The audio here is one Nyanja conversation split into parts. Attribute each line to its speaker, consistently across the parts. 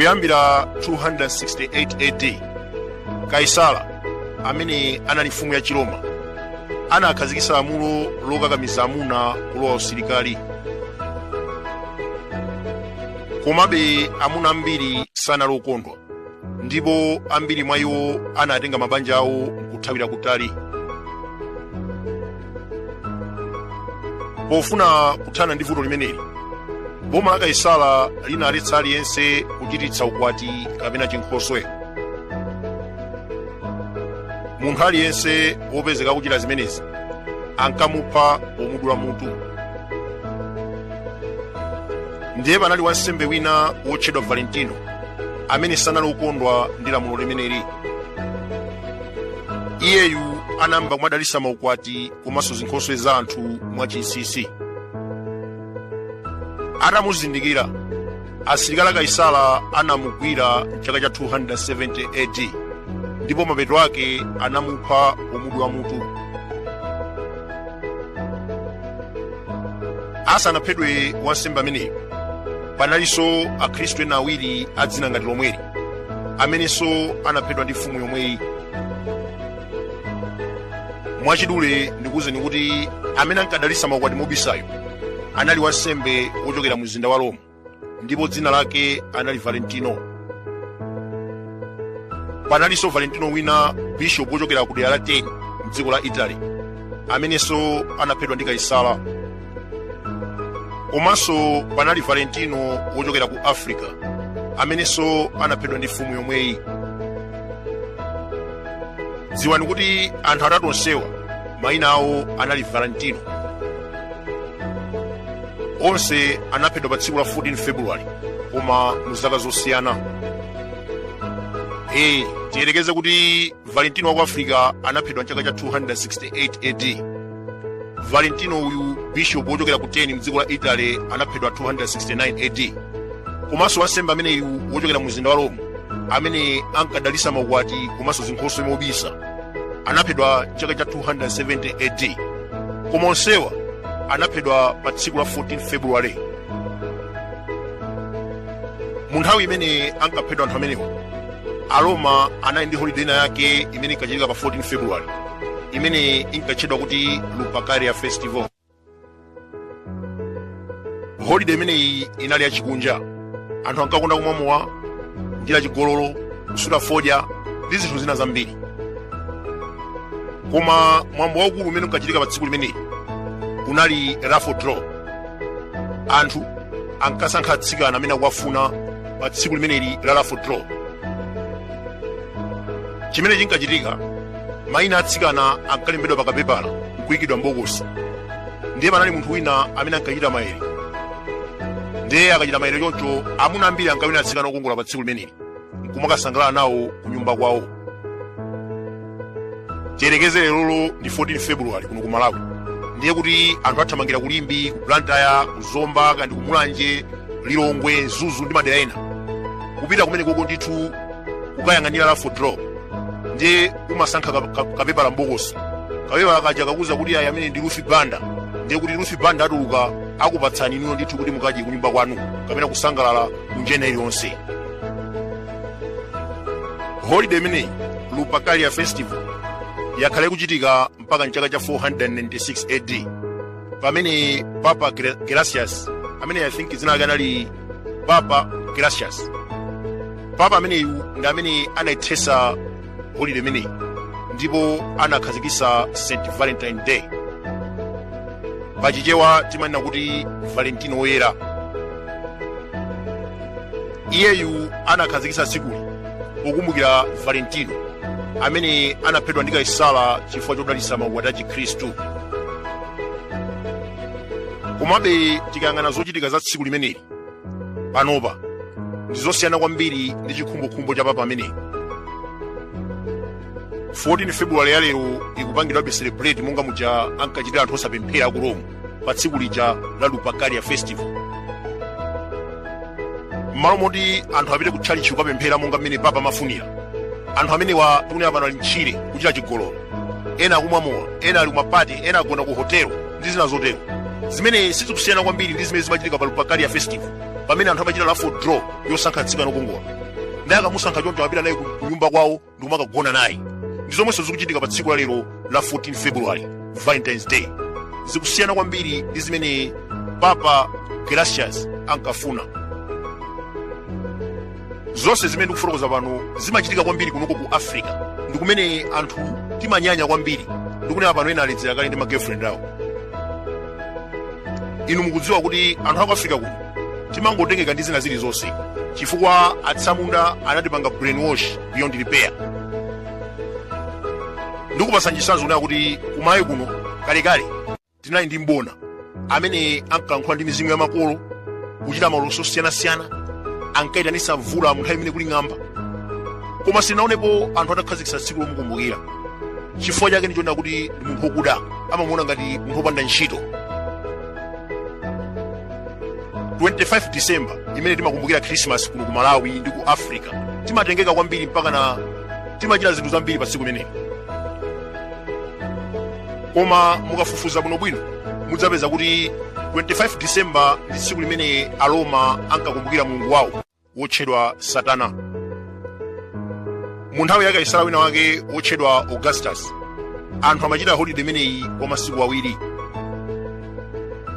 Speaker 1: Kuyambira 268 AD, Kaisala, amene anali mfumu ya Chiroma, anakhazikitsa lamulo lokakamiza amuna kulowa usilikali. Komabe amuna ambiri sanali okondwa, ndipo ambiri mwa iwo anatenga mabanja awo kuthawira kutali. Pofuna kuthana ndi vuto limeneli, boma la Kaisala linaletsa aliyense kuchititsa ukwati kapena chinkhoswe. Munthu aliyense wopezeka kuchita zimenezi ankamupha pomudula mutu. Ndiye panali wansembe wina wotchedwa Valentino, amene sanali okondwa ndi lamulo limeneli. Iyeyu anamva kumadalitsa maukwati komanso zinkhoswe za anthu mwachinsinsi. Atamuzindikira, asilikali a Kaisala anamugwira mchaka cha 270 AD, ndipo mapeto ake anamupha pomudula mutu. Asanaphedwe wansembe ameneyo, panalinso akhristu ena awiri a dzina ngati lomweli, amenenso anaphedwa ndi mfumu yomweyi. Mwachidule ndikuwuzeni kuti amene ankadalitsa maukwati mobisayo anali wansembe wochokera mu mzinda wa Roma, ndipo dzina lake anali Valentino. Panalinso Valentino wina, bishop wochokera ku dera la Terni m'dziko la Italy, amenenso anaphedwa ndi Kaisala. Komanso panali Valentino wochokera ku Africa, amenenso anaphedwa ndi mfumu yomweyi. Dziwani kuti anthu atatu onsewa mayina awo anali Valentino. Onse anaphedwa pa tsiku la 14 February, koma mu zaka zosiyana. Tiyerekeze kuti Valentino wa ku Africa anaphedwa mchaka cha 268 AD. Valentino uyu, bishop wochokera ku Terni m'dziko la Italy, anaphedwa 269 AD. Komanso wansembe ameneyu wochokera mu mzinda wa Roma, amene ankadalitsa maukwati komanso zinkhoswe mobisa, anaphedwa mchaka cha 270 AD. Koma onsewa anaphedwa pa tsiku la 14 February. Mu nthawi imene ankaphedwa anthu amenewa, Aroma anali ndi holiday ina yake imene inkachitika pa 14 February, imene inkatchedwa kuti Lupercalia Festival. Holiday imeneyi inali yachikunja. Anthu ankakonda kumwa mowa, kuchita chigololo, kusuta fodya ndi zinthu zina zambiri. Koma mwambo waukulu umene unkachitika pa tsiku limeneli unali raffle draw. Anthu ankasankha atsikana amene akuwafuna pa tsiku limeneli la raffle draw. Chimene chinkachitika, mayina atsikana ankalembedwa pa kapepala nkuyikidwa m'bokosi. Ndiye panali munthu wina amene ankachita maere. Ndiye akachita maere choncho, amuna ambiri ankawina atsikana okongola pa tsiku limeneli, nkumakasangalala nawo ku nyumba kwawo. Tiyerekeze lero ndi 14 February kuno ku Malawi. Ndiye kuti anthu athamangira kulimbi, ku Blantyre, ku Zomba, kandi ku Mulanje, Lilongwe, Zuzu ndi madera ena, kupita kumene koko ndithu kukayang'anira raffle draw. Ndiye umasankha kapepala m'bokosi. Kapepala kaja kakuza kuti ayi amene ndi Rufi Banda. Ndiye kuti Rufi Banda atuluka akupatsani inu ndithu kuti mukadye ku nyumba kwanu kapena kusangalala kunjena iliyonse. Holiday imeneyi, Lupercalia Festival, yakhale kuchitika mpaka mchaka cha 496 AD, pamene Papa Gelasius, amene I think dzina lake anali Papa Gelasius. Papa ameneyu ndi amene anayithetsa holiday imeneyi, ndipo anakhazikitsa St. Valentine Day. Pachichewa timanena kuti Valentino woyera. Iyeyu anakhazikitsa tsikuli pokumbukira Valentino, amene anaphedwa ndi Kaisala chifukwa chodalitsa maukwati a Chikhristu. Komabe tikayang'ana zochitika za tsiku limeneli panopa ndi zosiyana kwambiri ndi chikhumbokhumbo cha papa ameneyi. 14 February ya lero ikupangidwabe celebrate monga muja ankachitira anthu osapemphera ku Roma pa tsiku lija la Lupercalia Festival. M'malo moti anthu apite ku tchalichi kukapemphera monga mmene papa amafunira, anthu amenewa tikunena pano ali mtchire kuchita chigololo, ena akumwa mowa, ena ali kumapati, ena agona ku hotelo ndi zina zotero. Zimene sizikusiyana kwambiri ndi zimene zimachitika pa Lupercalia Festival, pamene anthu amachita raffle draw yosankha atsikana okongola, ndiye akamusankha choncho apita naye ku nyumba kwawo ndikumakagona naye. Ndi zomwenso zikuchitika pa tsiku la lero la 14 February, Valentine's Day. Zikusiyana kwambiri ndi zimene Papa Gelasius ankafuna. Zonse zimene ndikufotokoza pano zimachitika kwambiri kunoko ku Africa, ndi kumene anthu timanyanya kwambiri, ndikunena pano ena aledzera kale ndi ma girlfriend awo. Inu mukudziwa kuti anthu aku Africa kuno timangotengeka ndi zina zilizonse chifukwa atsamunda anatipanga brainwash beyond repair. Ndikupasa chisanzo kunena kuti kumayi kuno kalekale tinali ndi mbona amene ankalankhula ndi mizimu ya makolo, kuchita maloso osiyanasiyana, ankayitanisa mvula mu nthawi imene kuli ng'amba, koma sinaonepo anthu atakhazikitsa tsiku lomukumbukira. Chifukwa chake ndichonena kuti ndi munthu wokuda, amamuona ngati munthu wopanda ntchito. 25 December imene timakumbukira Christmas kuno ku Malawi ndi ku Africa timatengeka kwambiri mpaka na timachita zinthu zambiri pa tsiku limeneli. Koma mukafufuza bwinobwino mudzapeza kuti 25 December ndi tsiku limene Aroma ankakumbukira mulungu wawo wotchedwa Satana. Mu nthawi ya Kaisala wina wake wotchedwa Augustus, anthu amachita holiday imeneyi kwa masiku awiri.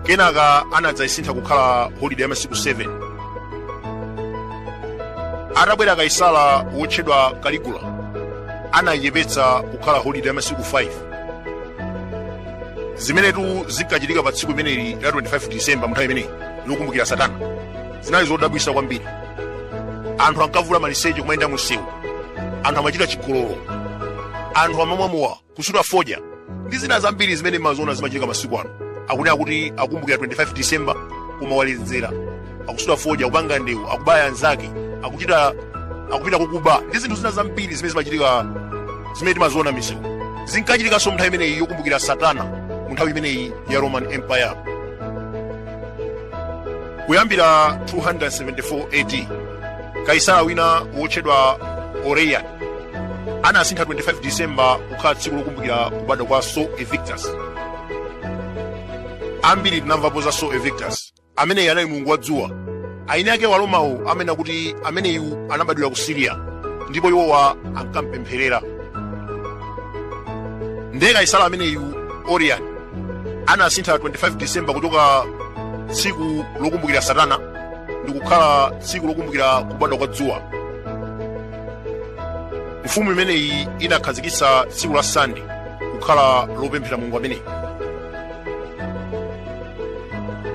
Speaker 1: Kenaka anadzayisintha kukhala holiday ya masiku 7. Atabwera Kaisala wotchedwa Caligula, anayiyepetsa kukhala holiday ya masiku 5. Zimenetu zinkachitika pa tsiku imeneli la 25 December mu nthawi imeneyi yokumbukira Satana zinali zodabwisa kwambiri. Anthu ankavula maliseche kumayenda mu msewu, anthu amachita chigololo, anthu amamwamowa, kusuta fodya ndi zina zambiri zimene mazona zimachitika masiku ano. Akunena kuti akumbukira 25 December kumawaledzera, akusuta fodya, kupanga ndewu, akubaya anzake, akupita kukuba ndi zinthu zina zambiri zimene zimachitika, zimene timazona misewu. Zinkachitikanso mu nthawi imeneyi yokumbukira Satana mu nthawi imeneyi ya Roman Empire. Kuyambira 274 AD Kaisala wina wotchedwa Aurelian anasintha 25 December kukhala tsiku lokumbukira kubadwa kwa Sol Invictus. Ambiri tinamvapo za Sol Invictus amene anali mulungu wa dzuwa. Aini ake Waromawo amene kuti ameneyu anabadwira ku Syria ndipo iwowa ankampempherera. Ndiye Kaisala ameneyu Aurelian anasintha 25 December kuchoka tsiku lokumbukira Satana ndi kukhala tsiku lokumbukira kubadwa kwa dzuwa. Mfumu imeneyi inakhazikitsa tsiku la Sunday kukhala lopemphera mulungu ameneyi.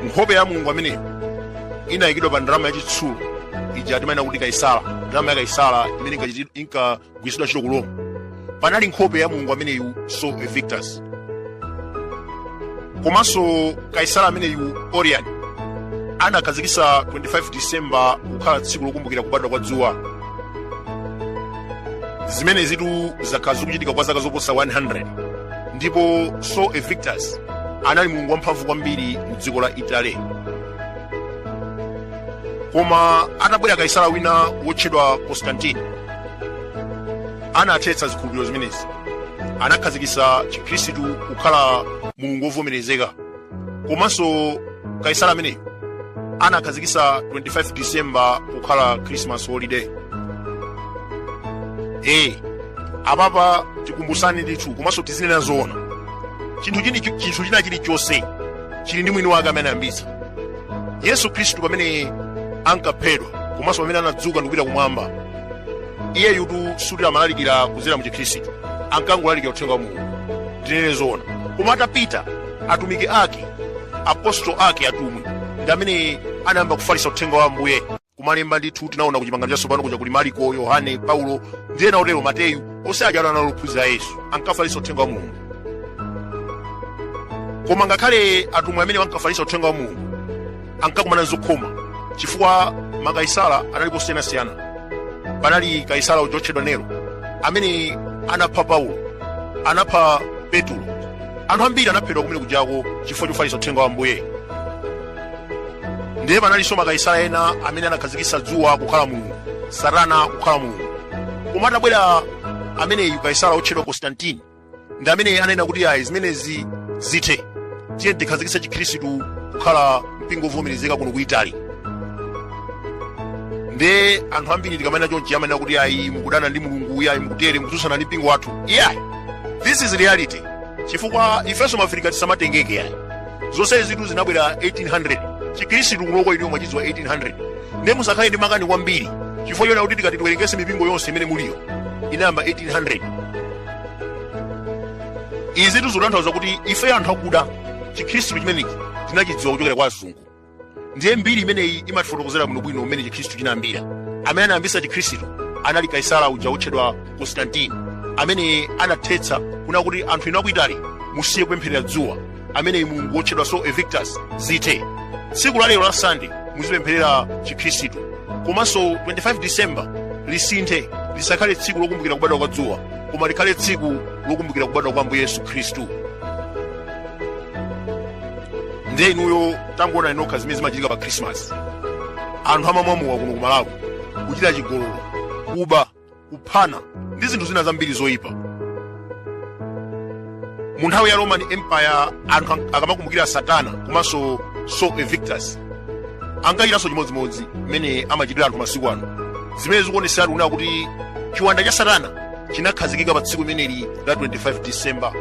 Speaker 1: Nkhope ya mulungu ameneyi inayikidwa pa ndalama yachitsulo ija timayina kuti Kaisala. Ndalama ya Kaisala imene inkagwiritsidwa ntchito ku Roma. Panali nkhope ya mulungu ameneyu Sol Invictus. Komanso Kaisala ameneyu Aurelian anakhazikitsa 25 December kukhala tsiku lokumbukira kubadwa kwa dzuwa. Zimene zitu zakhala zikuchitika kwa zaka zoposa 100, ndipo Sol Invictus anali mulungu wamphamvu kwambiri mu dziko la Italy. Koma atabwera Kaisala wina wotchedwa Constantine anathetsa zikhulupiriro zimenezi, anakhazikitsa Chikhristu kukhala mulungu wovomerezeka. Komanso Kaisala ameneyo anakhazikitsa 25 December kukhala Christmas holiday. Apapa tikumbusani ndithu komanso tizinena zoona. Chinthu china chilichonse chili ndi mwini wake amene ayambitsa. Yesu Khristu pamene ankaphedwa komanso pamene anadzuka ndi kupita kumwamba, iye yutu sutira amalalikira kudzera mu Chikhristu, ankangolalikira uthenga wa Mulungu. Tinene zoona. Koma atapita atumiki ake, apostolo ake atumwi, ndi amene anayamba kufalitsa uthenga wa Ambuye. Kumalemba ndithu tinaona ku Chipangano chatsopano kuja kuli Marko, Yohane, Paulo ndiye naotero Mateyu, onse aja anali ophunzira Yesu, ankafalitsa uthenga wa Mulungu. Koma ngakhale atumwi amene ankafalitsa uthenga wa Mulungu ankakumana ndi zokhoma, chifukwa makaisala analipo osiyanasiyana. Panali Kaisala wotchedwa Nero amene anapha Paulo, anapha Petro. Anthu ambiri anaphedwa kumene kujako chifukwa chofalitsa uthenga wa Ambuye. Ndiye panalinso makaisala ena amene anakhazikitsa dzuwa kukhala mulungu, Satana kukhala mulungu. Koma atabwera ameneyu Kaisala wotchedwa Constantine ndi amene anena kuti ayi zimenezi zithe, tiye tikhazikitse Chikhristu kukhala mpingo wovomerezeka kuno ku Italy. nde anthu ambiri tikamana chonchi amanena kuti ayi mukudana ndi mulungu, ayi mukutere mukutsutsana ndi mpingo wathu. This is reality. Chifukwa ifenso mafirika tisamatengeke ayi. Zonse zitu zinabwera 1800. Chikhristu kunoko iliyo mwachizwa 1800. Nde musakhale ndi makani kwambiri. Chifukwa yona kuti tikati tiwerengese mipingo yonse imene muliyo inayamba 1800. Izi tizotanthauza kuti ife anthu akuda chikhristu chimenechi tinachidziwa kuchokera kwa azungu. Ndiye mbiri imeneyi imatifotokozera bwinobwino umene chikhristu chinayambira. Amene anayambisa chikhristu anali Kaisala uja otchedwa Constantine, amene anathetsa kuna kuti anthu inu akuitali musiye kupempherera dzuwa, amene mulungu wotchedwa Sol Invictus zithe. Tsiku la lero la Sunday muzipempherera chikhristu. Komanso 25 December lisinthe lisakhale tsiku lokumbukira kubadwa kwa dzuwa, koma likhale tsiku lokumbukira kubadwa kwa Ambuye Yesu Khristu. Ndiye inuyo tangoona inokha zimene zimachitika pa Christmas. Anthu amamwamuwa kuno ku Malawi, kuchita chigololo, kuba, kuphana ndi zinthu zina zambiri zoyipa. Mu nthawi ya Roman Empire anthu akamakumbukira Satana komanso Sol Invictus ankachitanso chimodzimodzi mmene amachitira anthu masiku ano. Zimene zikuonesera kuti chiwanda cha Satana chinakhazikika pa tsiku limeneli la 25 December